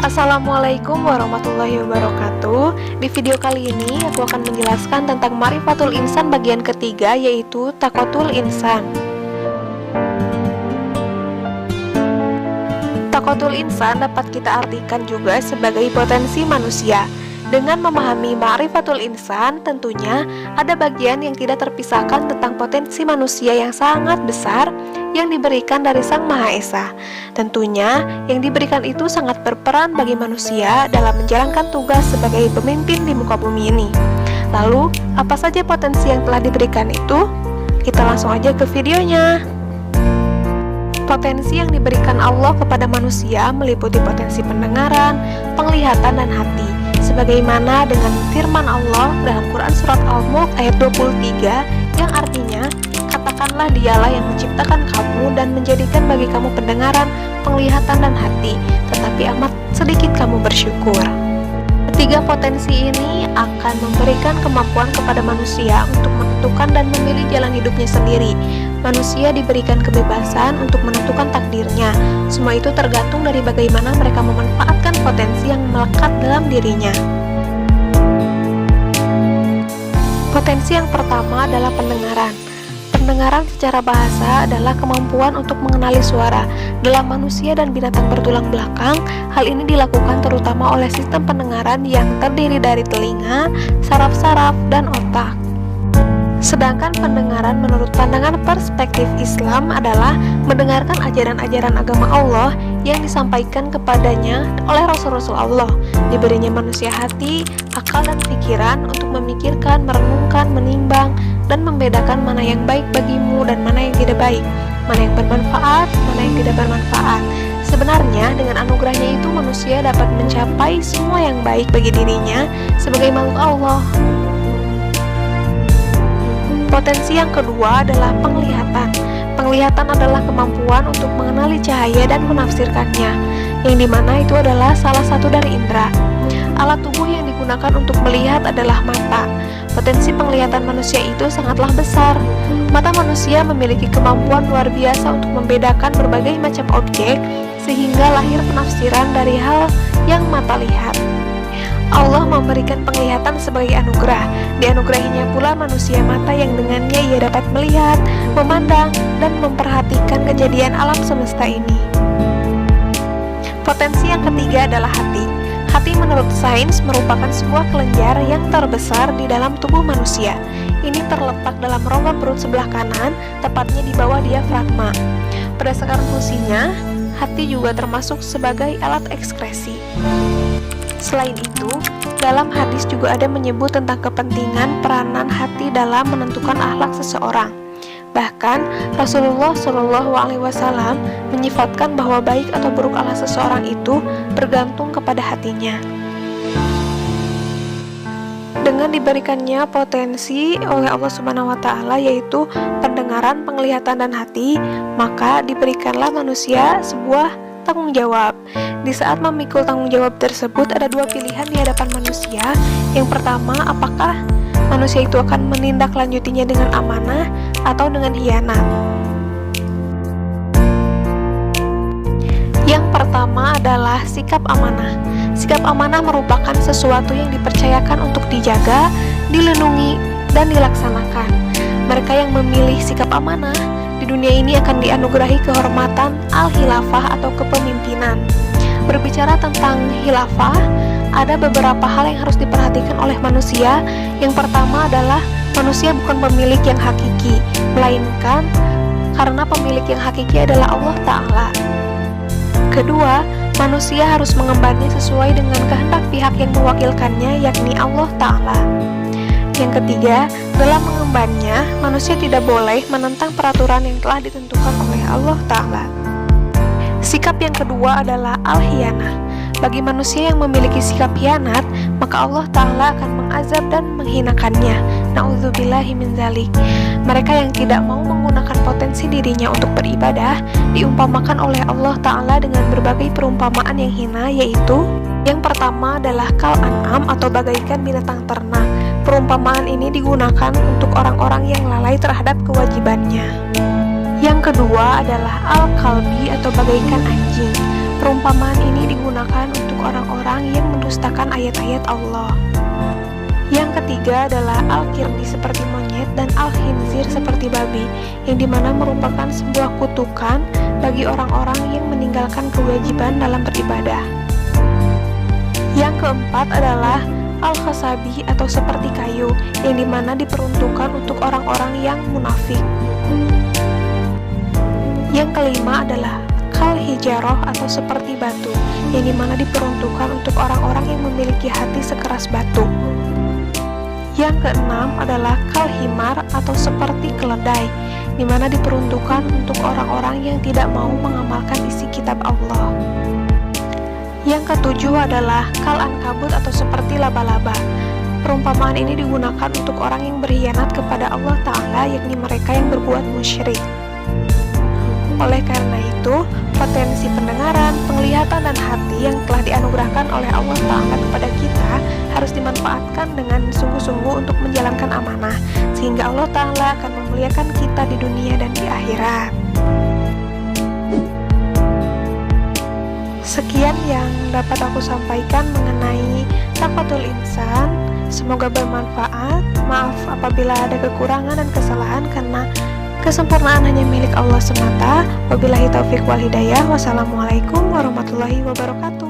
Assalamualaikum warahmatullahi wabarakatuh. Di video kali ini aku akan menjelaskan tentang Ma'rifatul Insan bagian ketiga, yaitu Taqotul Insan. Taqotul Insan dapat kita artikan juga sebagai potensi manusia. Dengan memahami Ma'rifatul Insan, tentunya ada bagian yang tidak terpisahkan tentang potensi manusia yang sangat besar yang diberikan dari Sang Maha Esa. Tentunya yang diberikan itu sangat berperan bagi manusia dalam menjalankan tugas sebagai pemimpin di muka bumi ini. Lalu, apa saja potensi yang telah diberikan itu? Kita langsung aja ke videonya. Potensi yang diberikan Allah kepada manusia meliputi potensi pendengaran, penglihatan, dan hati. Sebagaimana dengan firman Allah dalam Quran Surat Al-Mulk ayat 23 yang artinya, katakanlah dialah yang menciptakan kamu dan menjadikan bagi kamu pendengaran, penglihatan, dan hati, tetapi amat sedikit kamu bersyukur. Ketiga potensi ini akan memberikan kemampuan kepada manusia untuk menentukan dan memilih jalan hidupnya sendiri. Manusia diberikan kebebasan untuk menentukan takdirnya. Semua itu tergantung dari bagaimana mereka memanfaatkan potensi yang melekat dalam dirinya. Potensi yang pertama adalah pendengaran. Pendengaran secara bahasa adalah kemampuan untuk mengenali suara. Dalam manusia dan binatang bertulang belakang, hal ini dilakukan terutama oleh sistem pendengaran yang terdiri dari telinga, saraf-saraf, dan otak. Sedangkan pendengaran menurut pandangan perspektif Islam adalah mendengarkan ajaran-ajaran agama Allah yang disampaikan kepadanya oleh Rasul-Rasul Allah. Diberinya manusia hati, akal, dan pikiran untuk memikirkan, merenungkan, menimbang, dan membedakan mana yang baik bagimu dan mana yang tidak baik, mana yang bermanfaat, mana yang tidak bermanfaat. Sebenarnya dengan anugerahnya itu manusia dapat mencapai semua yang baik bagi dirinya sebagai makhluk Allah. Potensi yang kedua adalah penglihatan. Penglihatan adalah kemampuan untuk mengenali cahaya dan menafsirkannya, yang dimana itu adalah salah satu dari indera. Alat tubuh yang digunakan untuk melihat adalah mata. Potensi penglihatan manusia itu sangatlah besar. Mata manusia memiliki kemampuan luar biasa untuk membedakan berbagai macam objek, sehingga lahir penafsiran dari hal yang mata lihat. Allah memberikan penglihatan sebagai anugerah. Dianugerahinya pula manusia mata yang dengannya ia dapat melihat, memandang, dan memperhatikan kejadian alam semesta ini. Potensi yang ketiga adalah hati. Hati menurut sains merupakan sebuah kelenjar yang terbesar di dalam tubuh manusia. Ini terletak dalam rongga perut sebelah kanan, tepatnya di bawah diafragma. Berdasarkan fungsinya, hati juga termasuk sebagai alat ekskresi. Selain itu, dalam hadis juga ada menyebut tentang kepentingan peranan hati dalam menentukan akhlak seseorang. Bahkan Rasulullah SAW menyifatkan bahwa baik atau buruk akhlak seseorang itu bergantung kepada hatinya. Dengan diberikannya potensi oleh Allah Subhanahu wa Ta'ala, yaitu pendengaran, penglihatan, dan hati, maka diberikanlah manusia sebuah tanggung jawab. Di saat memikul tanggung jawab tersebut, ada dua pilihan di hadapan manusia. Yang pertama, apakah manusia itu akan menindaklanjutinya dengan amanah atau dengan khianat? Yang pertama adalah sikap amanah. Sikap amanah merupakan sesuatu yang dipercayakan untuk dijaga, dilindungi, dan dilaksanakan. Mereka yang memilih sikap amanah di dunia ini akan dianugerahi kehormatan al-khilafah atau kepemimpinan. Berbicara tentang khilafah, ada beberapa hal yang harus diperhatikan oleh manusia. Yang pertama adalah manusia bukan pemilik yang hakiki, melainkan karena pemilik yang hakiki adalah Allah Ta'ala. Kedua, manusia harus mengembannya sesuai dengan kehendak pihak yang mewakilkannya, yakni Allah Ta'ala. Yang ketiga, dalam mengembannya, manusia tidak boleh menentang peraturan yang telah ditentukan oleh Allah Ta'ala. Sikap yang kedua adalah al-khianah. Bagi manusia yang memiliki sikap khianat, maka Allah Ta'ala akan mengazab dan menghinakannya. Na'udzubillahi min dzalik. Mereka yang tidak mau menggunakan potensi dirinya untuk beribadah diumpamakan oleh Allah Ta'ala dengan berbagai perumpamaan yang hina, yaitu yang pertama adalah kal-an'am atau bagaikan binatang ternak. Perumpamaan ini digunakan untuk orang-orang yang lalai terhadap kewajibannya. Yang kedua adalah al-kalbi atau bagaikan anjing. Perumpamaan ini digunakan untuk orang-orang yang mendustakan ayat-ayat Allah. Yang ketiga adalah al-kirdi seperti monyet dan al-khinzir seperti babi, yang dimana merupakan sebuah kutukan bagi orang-orang yang meninggalkan kewajiban dalam beribadah. Yang keempat adalah al-khasabi atau seperti kayu, yang dimana diperuntukkan untuk orang-orang yang munafik. Yang kelima adalah kal hijaroh atau seperti batu, yang dimana diperuntukkan untuk orang-orang yang memiliki hati sekeras batu. Yang keenam adalah kal himar atau seperti keledai, di mana diperuntukkan untuk orang-orang yang tidak mau mengamalkan isi kitab Allah. Yang ketujuh adalah kal ankabut atau seperti laba-laba. Perumpamaan ini digunakan untuk orang yang berkhianat kepada Allah Ta'ala, yakni mereka yang berbuat musyrik. Oleh karena itu, potensi pendengaran, penglihatan, dan hati yang telah dianugerahkan oleh Allah Ta'ala kepada kita harus dimanfaatkan dengan sungguh-sungguh untuk menjalankan amanah, sehingga Allah Ta'ala akan memuliakan kita di dunia dan di akhirat. Sekian yang dapat aku sampaikan mengenai Taqwatul Insan. Semoga bermanfaat. Maaf apabila ada kekurangan dan kesalahan, karena kesempurnaan hanya milik Allah semata. Wabillahi taufiq wal hidayah. Wassalamualaikum warahmatullahi wabarakatuh.